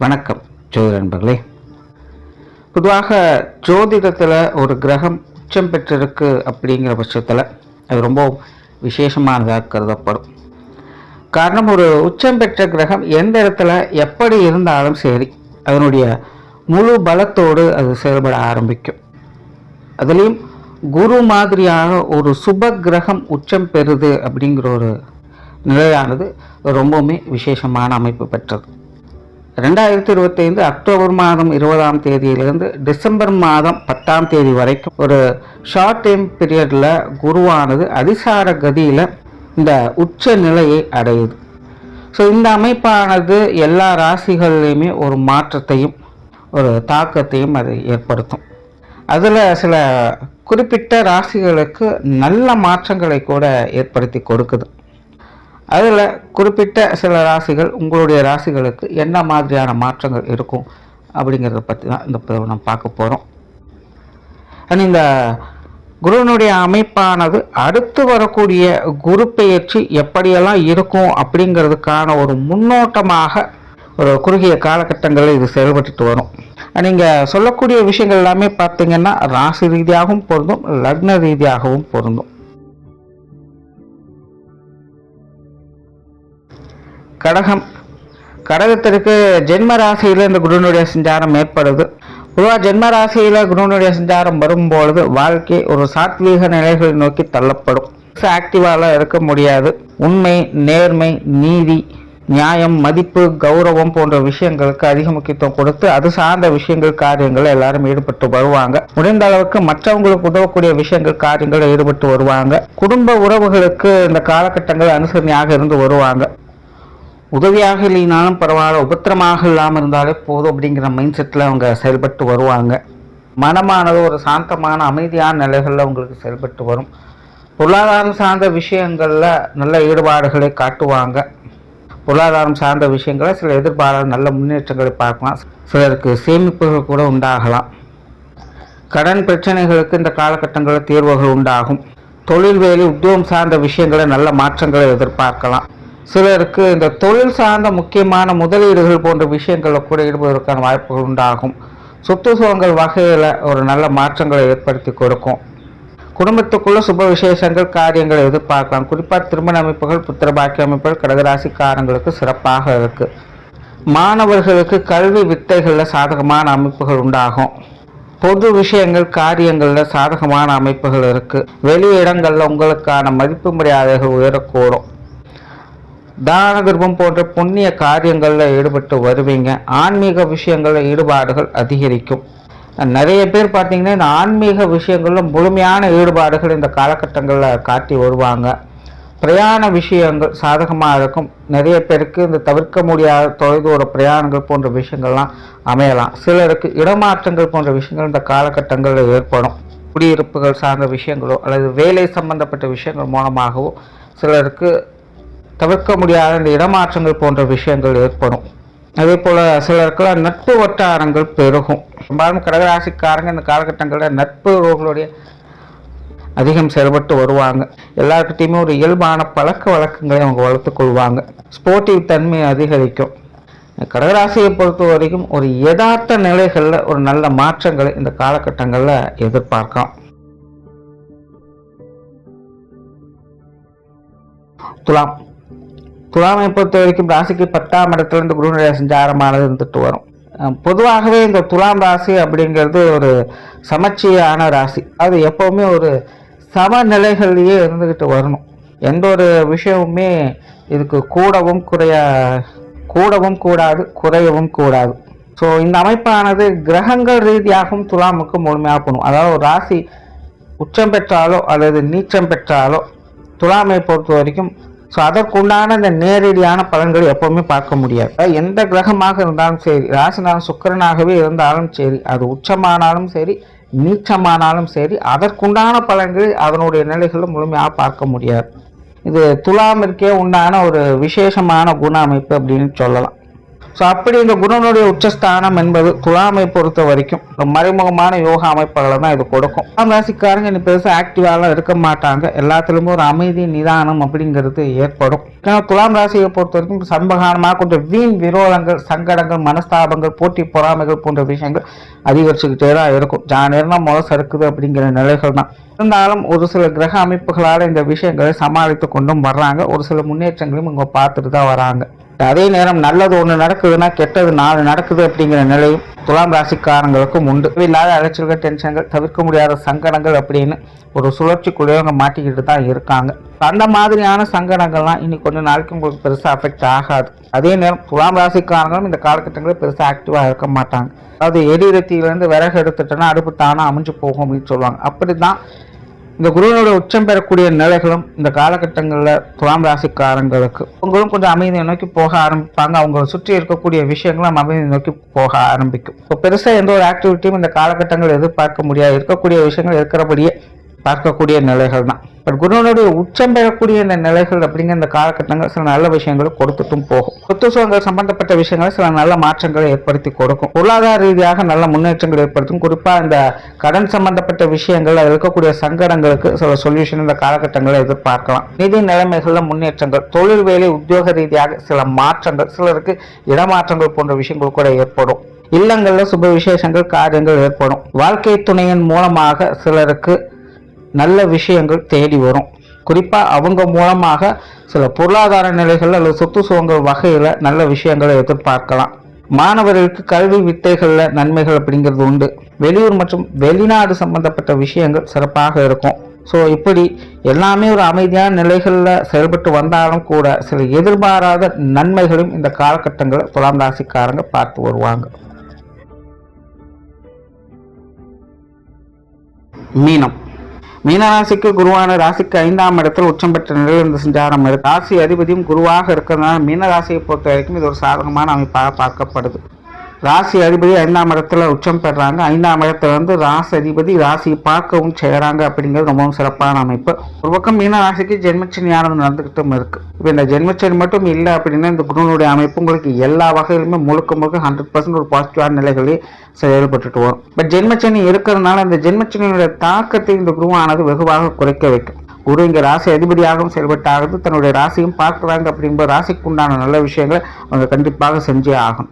வணக்கம் ஜோதிட நண்பர்களே. பொதுவாக ஜோதிடத்தில் ஒரு கிரகம் உச்சம் பெற்றிருக்கு அப்படிங்கிற பட்சத்தில் அது ரொம்ப விசேஷமானதாக கருதப்படும். காரணம், ஒரு உச்சம் பெற்ற கிரகம் எந்த இடத்துல எப்படி இருந்தாலும் சரி அதனுடைய முழு பலத்தோடு அது செயல்பட ஆரம்பிக்கும். அதுலேயும் குரு மாதிரியாக ஒரு சுப கிரகம் உச்சம் பெறுது அப்படிங்கிற ஒரு நிலையானது ரொம்பவுமே விசேஷமான அமைப்பு பெற்றது. 2025 அக்டோபர் மாதம் 20ஆம் தேதியிலிருந்து டிசம்பர் மாதம் 10ஆம் தேதி வரைக்கும் ஒரு ஷார்ட் டைம் பீரியடில் குருவானது அதிசார கதியில் இந்த உச்ச நிலையை அடையுது. ஸோ இந்த அமைப்பானது எல்லா ராசிகள்லையுமே ஒரு மாற்றத்தையும் ஒரு தாக்கத்தையும் அது ஏற்படுத்தும். அதில் சில குறிப்பிட்ட ராசிகளுக்கு நல்ல மாற்றங்களை கூட ஏற்படுத்தி கொடுக்குது. அதில் குறிப்பிட்ட சில ராசிகள், உங்களுடைய ராசிகளுக்கு என்ன மாதிரியான மாற்றங்கள் இருக்கும் அப்படிங்கிறத பற்றி தான் இந்த பதிவில் நம்ம பார்க்க போகிறோம். இந்த குருவினுடைய அமைப்பானது அடுத்து வரக்கூடிய குரு பெயர்ச்சி எப்படியெல்லாம் இருக்கும் அப்படிங்கிறதுக்கான ஒரு முன்னோட்டமாக ஒரு குறுகிய காலகட்டங்களில் இது செயல்பட்டு வரும். நீங்கள் சொல்லக்கூடிய விஷயங்கள் எல்லாமே பார்த்தீங்கன்னா ராசி ரீதியாகவும் பொருந்தும், லக்ன ரீதியாகவும் பொருந்தும். கடகத்திற்கு ஜென்ம ராசியில் இந்த குருனுடைய சஞ்சாரம் ஏற்படுது. பொதுவாக ஜென்ம ராசியில் குருனுடைய சஞ்சாரம் வரும்பொழுது வாழ்க்கை ஒரு சாத்வீக நிலைகளை நோக்கி தள்ளப்படும். ஆக்டிவால இருக்க முடியாது. உண்மை, நேர்மை, நீதி, நியாயம், மதிப்பு, கௌரவம் போன்ற விஷயங்களுக்கு அதிக முக்கியத்துவம் கொடுத்து அது சார்ந்த விஷயங்கள், காரியங்கள் எல்லாரும் ஈடுபட்டு வருவாங்க. முடிந்த அளவுக்கு மற்றவங்களுக்கு உதவக்கூடிய விஷயங்கள், காரியங்கள் ஈடுபட்டு வருவாங்க. குடும்ப உறவுகளுக்கு இந்த காலகட்டங்கள் அனுசரணையாக இருந்து வருவாங்க. உதவியாக இல்லைனாலும் பரவாயில்ல, உபத்திரமாக இல்லாமல் இருந்தாலே போதும் அப்படிங்கிற மைண்ட் செட்டில் அவங்க செயல்பட்டு வருவாங்க. மனமானது ஒரு சாந்தமான அமைதியான நிலைகளில் அவங்களுக்கு செயல்பட்டு வரும். பொருளாதாரம் சார்ந்த விஷயங்களில் நல்ல ஈடுபாடுகளை காட்டுவாங்க. பொருளாதாரம் சார்ந்த விஷயங்களில் சில எதிர்பாராத நல்ல முன்னேற்றங்களை பார்க்கலாம். சிலருக்கு சேமிப்புகள் கூட உண்டாகலாம். கடன் பிரச்சனைகளுக்கு இந்த காலகட்டங்களில் தீர்வுகள் உண்டாகும். தொழில் வேலை, உத்தியோகம் சார்ந்த விஷயங்களை நல்ல மாற்றங்களை எதிர்பார்க்கலாம். சிலருக்கு இந்த தொழில் சார்ந்த முக்கியமான முதலீடுகள் போன்ற விஷயங்களில் கூட ஈடுபடுவதற்கான வாய்ப்புகள் உண்டாகும். சொத்து சுகங்கள் வகையில் ஒரு நல்ல மாற்றங்களை ஏற்படுத்தி கொடுக்கும். குடும்பத்துக்குள்ள சுப விசேஷங்கள், காரியங்களை எதிர்பார்க்கலாம். குறிப்பாக திருமண அமைப்புகள், புத்திர பாக்கிய அமைப்புகள் கடகராசிக்காரங்களுக்கு சிறப்பாக இருக்குது. மாணவர்களுக்கு கல்வி வித்தைகளில் சாதகமான அமைப்புகள் உண்டாகும். பொது விஷயங்கள், காரியங்களில் சாதகமான அமைப்புகள் இருக்குது. வெளி இடங்களில் உங்களுக்கான மதிப்பு மரியாதைகள் உயரக்கூடும். தான தர்மம் போன்ற புண்ணிய காரியங்களில் ஈடுபட்டு வருவீங்க. ஆன்மீக விஷயங்களில் ஈடுபாடுகள் அதிகரிக்கும். நிறைய பேர் பார்த்தீங்கன்னா இந்த ஆன்மீக விஷயங்களில் முழுமையான ஈடுபாடுகள் இந்த காலகட்டங்களில் காட்டி வருவாங்க. பிரயாண விஷயங்கள் சாதகமாக இருக்கும். நிறைய பேருக்கு இந்த தவிர்க்க முடியாத தொலைதூர பிரயாணங்கள் போன்ற விஷயங்கள்லாம் அமையலாம். சிலருக்கு இடமாற்றங்கள் போன்ற விஷயங்கள் இந்த காலகட்டங்களில் ஏற்படும். குடியிருப்புகள் சார்ந்த விஷயங்களோ அல்லது வேலை சம்பந்தப்பட்ட விஷயங்கள் மூலமாகவோ சிலருக்கு தவிர்க்க முடியாத இந்த இடமாற்றங்கள் போன்ற விஷயங்கள் ஏற்படும். அதே போல் சிலருக்குலாம் நட்பு வட்டாரங்கள் பெருகும். பெரும்பாலும் கடகராசிக்காரங்க இந்த காலகட்டங்களில் நட்புகளுடைய அதிகம் செயல்பட்டு வருவாங்க. எல்லாருக்கிட்டையுமே ஒரு இயல்பான பழக்க வழக்கங்களை அவங்க வளர்த்து கொள்வாங்க. ஸ்போர்ட்டிவ் தன்மை அதிகரிக்கும். கடகராசியை பொறுத்த வரைக்கும் ஒரு யதார்த்த நிலைகளில் ஒரு நல்ல மாற்றங்களை இந்த காலகட்டங்களில் எதிர்பார்க்கலாம். துலாமை பொறுத்த வரைக்கும் ராசிக்கு 10ஆம் இடத்துல இந்த குருனுடைய சஞ்சாரமானது இருந்துட்டு வரும். பொதுவாகவே இந்த துலாம் ராசி அப்படிங்கிறது ஒரு சமச்சீரான ராசி. அது எப்போவுமே ஒரு சமநிலைகள்லேயே இருந்துக்கிட்டு வரணும். எந்த ஒரு விஷயமுமே இதுக்கு கூடவும் கூடாது, குறையவும் கூடாது. ஸோ இந்த அமைப்பானது கிரகங்கள் ரீதியாகவும் துலாமுக்கு முழுமையாக போகணும். அதாவது ஒரு ராசி உச்சம் பெற்றாலோ அல்லது நீச்சம் பெற்றாலோ துலாமை பொறுத்த வரைக்கும் ஸோ அதற்குண்டான இந்த நேரடியான பலன்களை எப்போவுமே பார்க்க முடியாது. எந்த கிரகமாக இருந்தாலும் சரி, ராசினாலும் சுக்கிரனாகவே இருந்தாலும் சரி, அது உச்சமானாலும் சரி, நீச்சமானாலும் சரி, அதற்குண்டான பலன்களை அதனுடைய நிலைகளில் முழுமையாக பார்க்க முடியாது. இது துலாமிற்கே உண்டான ஒரு விசேஷமான குண அமைப்பு அப்படின்னு சொல்லலாம். ஸோ அப்படி இந்த குருனுடைய உச்சஸ்தானம் என்பது துலாமை பொறுத்த வரைக்கும் மறைமுகமான யோகா அமைப்புகளை தான் இது கொடுக்கும். துலாம் ராசிக்காரங்க இன்னும் பெருசாக ஆக்டிவாலாம் இருக்க மாட்டாங்க. எல்லாத்துலேயுமே ஒரு அமைதி நிதானம் அப்படிங்கிறது ஏற்படும். ஏன்னா துலாம் ராசியை பொறுத்த வரைக்கும் சம்பகானமாக கொஞ்சம் வீண் விரோதங்கள், சங்கடங்கள், மனஸ்தாபங்கள், போட்டி பொறாமைகள் போன்ற விஷயங்கள் அதிகரிச்சுக்கிட்டே தான் இருக்கும். நேரம் முதல் சறுக்குது அப்படிங்கிற நிலைகள் தான் இருந்தாலும் ஒரு சில கிரக அமைப்புகளால் இந்த விஷயங்களை சமாளித்து கொண்டும் வர்றாங்க. ஒரு சில முன்னேற்றங்களையும் இவங்க பார்த்துட்டு தான் வராங்க. அதே நேரம் நல்லது ஒன்று நடக்குதுன்னா கெட்டது 4 நடக்குது அப்படிங்கிற நிலையும் துலாம் ராசிக்காரங்களுக்கும் உண்டு. இல்லாத அலைச்சல்கள், டென்ஷன்கள், தவிர்க்க முடியாத சங்கடங்கள் அப்படின்னு ஒரு சுழற்சிக்குள்ளே அவங்க மாட்டிக்கிட்டு தான் இருக்காங்க. அந்த மாதிரியான சங்கடங்கள்லாம் இன்னைக்கு கொஞ்சம் நாளைக்கு உங்களுக்கு பெருசாக அஃபெக்ட் ஆகாது. அதே நேரம் துலாம் ராசிக்காரங்களும் இந்த காலகட்டங்களில் பெருசாக ஆக்டிவாக இருக்க மாட்டாங்க. அதாவது எரிரத்தியிலேருந்து விறகு எடுத்துட்டோன்னா அடுப்பு தானாக அமைஞ்சு போகும் அப்படின்னு சொல்லுவாங்க. அப்படி தான் இந்த குருவோட உச்சம் பெறக்கூடிய நிலைகளும் இந்த காலகட்டங்களில் துலாம் ராசிக்காரங்களுக்கு அவங்களும் கொஞ்சம் அமைதியை நோக்கி போக ஆரம்பிப்பாங்க. அவங்க சுற்றி இருக்கக்கூடிய விஷயங்களும் அமைதியை நோக்கி போக ஆரம்பிக்கும். இப்போ பெருசாக எந்த ஒரு ஆக்டிவிட்டியும் இந்த காலகட்டங்கள் எதிர்பார்க்க முடியாது. இருக்கக்கூடிய விஷயங்கள் இருக்கிறபடியே பார்க்கக்கூடிய நிலைகள் தான். பட் குருவனுடைய உச்சம் பெறக்கூடிய இந்த நிலைகள் அப்படிங்கிற இந்த காலகட்டங்கள் சில நல்ல விஷயங்களை கொடுத்துட்டும் போகும். சொத்து சுகங்கள் சம்பந்தப்பட்ட விஷயங்கள் சில நல்ல மாற்றங்களை ஏற்படுத்தி கொடுக்கும். பொருளாதார ரீதியாக நல்ல முன்னேற்றங்கள் ஏற்படுத்தும். குறிப்பாக இந்த கடன் சம்பந்தப்பட்ட விஷயங்கள், அதில் இருக்கக்கூடிய சங்கடங்களுக்கு சில சொல்யூஷன் இந்த காலகட்டங்களை எதிர்பார்க்கலாம். நிதி நிலைமைகள்ல முன்னேற்றங்கள், தொழில் வேலை உத்தியோக ரீதியாக சில மாற்றங்கள், சிலருக்கு இடமாற்றங்கள் போன்ற விஷயங்கள் கூட ஏற்படும். இல்லங்கள்ல சுப விசேஷங்கள், காரியங்கள் ஏற்படும். வாழ்க்கை துணையின் மூலமாக சிலருக்கு நல்ல விஷயங்கள் தேடி வரும். குறிப்பாக அவங்க மூலமாக சில பொருளாதார நிலைகள் அல்லது சொத்து சுகங்கள் வகையில் நல்ல விஷயங்களை எதிர்பார்க்கலாம். மாணவர்களுக்கு கல்வி வித்தைகளில் நன்மைகள் அப்படிங்கிறது உண்டு. வெளியூர் மற்றும் வெளிநாடு சம்பந்தப்பட்ட விஷயங்கள் சிறப்பாக இருக்கும். ஸோ இப்படி எல்லாமே ஒரு அமைதியான நிலைகளில் செயல்பட்டு வந்தாலும் கூட சில எதிர்பாராத நன்மைகளும் இந்த காலகட்டங்களில் துலாம் ராசிக்காரங்க பார்த்து வருவாங்க. மீனராசிக்கு குருவான ராசிக்கு 5ஆம் இடத்தில் உச்சம் பெற்ற நிலையில் இந்த சஞ்சாரம் இருக்கு. ராசி அதிபதியும் குருவாக இருக்கிறதுனால மீனராசியை பொறுத்த வரைக்கும் இது ஒரு சாதகமான அமைப்பாக பார்க்கப்படுது. ராசி அதிபதி 5ஆம் இடத்துல உச்சம் பெறாங்க. 5ஆம் இடத்துல ராசி அதிபதி ராசியை பார்க்கவும் செய்யறாங்க அப்படிங்கிறது ரொம்பவும் சிறப்பான அமைப்பு. ஒரு பக்கம் மீன ராசிக்கு ஜென்மச்சனியானது நடந்துகிட்டும் இருக்கு. இப்போ இந்த ஜென்மச்சனி மட்டும் இல்லை அப்படின்னா இந்த குருனுடைய அமைப்பு உங்களுக்கு எல்லா வகையிலுமே முழுக்க 100% ஒரு பாசிட்டிவான நிலைகளே செயல்பட்டுட்டு வரும். பட் ஜென்மச்சனி இருக்கிறதுனால இந்த ஜென்மச்சனியுடைய தாக்கத்தை இந்த குருவானது வெகுவாக குறைக்க வைக்கும். குரு இங்கே ராசி அதிபதியாகவும் செயல்பட்டாகிறது. தன்னுடைய ராசியும் பார்க்குறாங்க அப்படிங்கும்போது ராசிக்கு உண்டான நல்ல விஷயங்களை அவங்க கண்டிப்பாக செஞ்சே ஆகும்.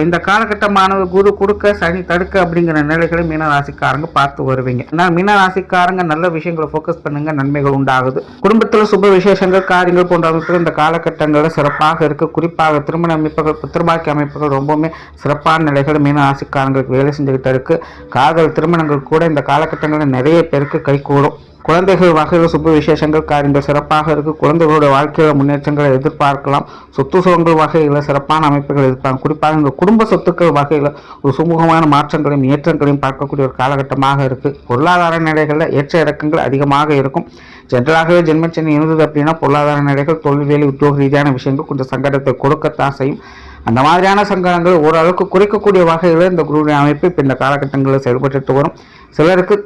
இந்த காலகட்டமானது குரு கொடுக்க சனி தடுக்க அப்படிங்கிற நிலைகளை மீனராசிக்காரங்க பார்த்து வருவீங்க. ஆனால் மீனராசிக்காரங்க நல்ல விஷயங்களை ஃபோக்கஸ் பண்ணுங்க, நன்மைகள் உண்டாகுது. குடும்பத்தில் சுப விசேஷங்கள், காரியங்கள் போன்ற அமைப்புகள் இந்த காலகட்டங்களில் சிறப்பாக இருக்கு. குறிப்பாக திருமண அமைப்புகள், புத்திரபாக்கிய அமைப்புகள் ரொம்பவுமே சிறப்பான நிலைகள் மீனராசிக்காரங்களுக்கு வேலை செஞ்சுக்கிட்டு இருக்கு. காதல் திருமணங்கள் கூட இந்த காலகட்டங்களில் நிறைய பேருக்கு கைகூடும். குழந்தைகள் வகையில் சுப விசேஷங்கள், காரியங்கள் சிறப்பாக இருக்கு. குழந்தைகளுடைய வாழ்க்கையில முன்னேற்றங்களை எதிர்பார்க்கலாம். சொத்து சுகங்கள் வகையில் சிறப்பான அமைப்புகள் எதிர்பார்க்கலாம். குறிப்பாக இந்த குடும்ப சொத்துக்கள் வகையில் ஒரு சுமூகமான மாற்றங்களையும் ஏற்றங்களையும் பார்க்கக்கூடிய ஒரு காலகட்டமாக இருக்கு. பொருளாதார நிலைகளில் ஏற்ற இறக்கங்கள் அதிகமாக இருக்கும். ஜென்ரலாகவே ஜென்மச்சனி இருந்தது அப்படின்னா பொருளாதார நிலைகள், தொழில் வேலை உத்தியோக ரீதியான விஷயங்கள் கொஞ்சம் சங்கடத்தை கொடுக்கத்தான் செய்யும். அந்த மாதிரியான சங்கடங்கள் ஓரளவுக்கு குறைக்கக்கூடிய வகையில் இந்த குருவுடைய அமைப்பு இப்போ இந்த காலகட்டங்களில் செயல்பட்டு வரும். சிலருக்கு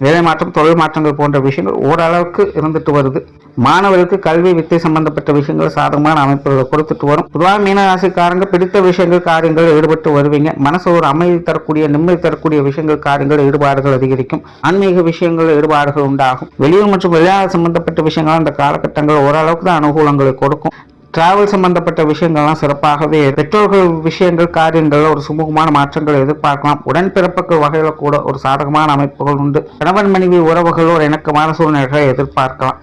வேலை மாற்றம், தொழில் மாற்றங்கள் போன்ற விஷயங்கள் ஓரளவுக்கு இருந்துட்டு வருது. மாணவர்களுக்கு கல்வி வித்தை சம்பந்தப்பட்ட விஷயங்கள் சாதகமான அமைப்புகளை கொடுத்துட்டு வரும். பொதுவாக மீனராசிக்காரங்க பிடித்த விஷயங்கள், காரியங்கள் ஈடுபட்டு வருவீங்க. மனசு ஒரு அமைதி தரக்கூடிய, நிம்மதி தரக்கூடிய விஷயங்கள், காரியங்கள் ஈடுபாடுகள் அதிகரிக்கும். ஆன்மீக விஷயங்கள் ஈடுபாடுகள் உண்டாகும். வெளியூர் மற்றும் வெளிநாடு சம்பந்தப்பட்ட விஷயங்கள் அந்த காலகட்டங்கள் ஓரளவுக்கு தான் அனுகூலங்களை கொடுக்கும். டிராவல் சம்பந்தப்பட்ட விஷயங்கள்லாம் சிறப்பாகவே, பெற்றோர்கள் விஷயங்கள், காரியங்கள் ஒரு சுமூகமான மாற்றங்களை எதிர்பார்க்கலாம். உடன்பிறப்புகள் வகையில கூட ஒரு சாதகமான அமைப்புகள் உண்டு. கணவன் மனைவி உறவுகள் ஒரு இணக்கமான சூழ்நிலைகளை எதிர்பார்க்கலாம்.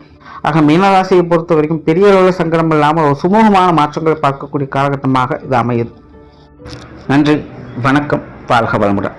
ஆக மீனராசியை பொறுத்த வரைக்கும் பெரிய அளவில் சங்கடம் இல்லாமல் ஒரு சுமூகமான மாற்றங்களை பார்க்கக்கூடிய காலகட்டமாக இது அமையுது. நன்றி, வணக்கம், வாழ்க வளமுடன்.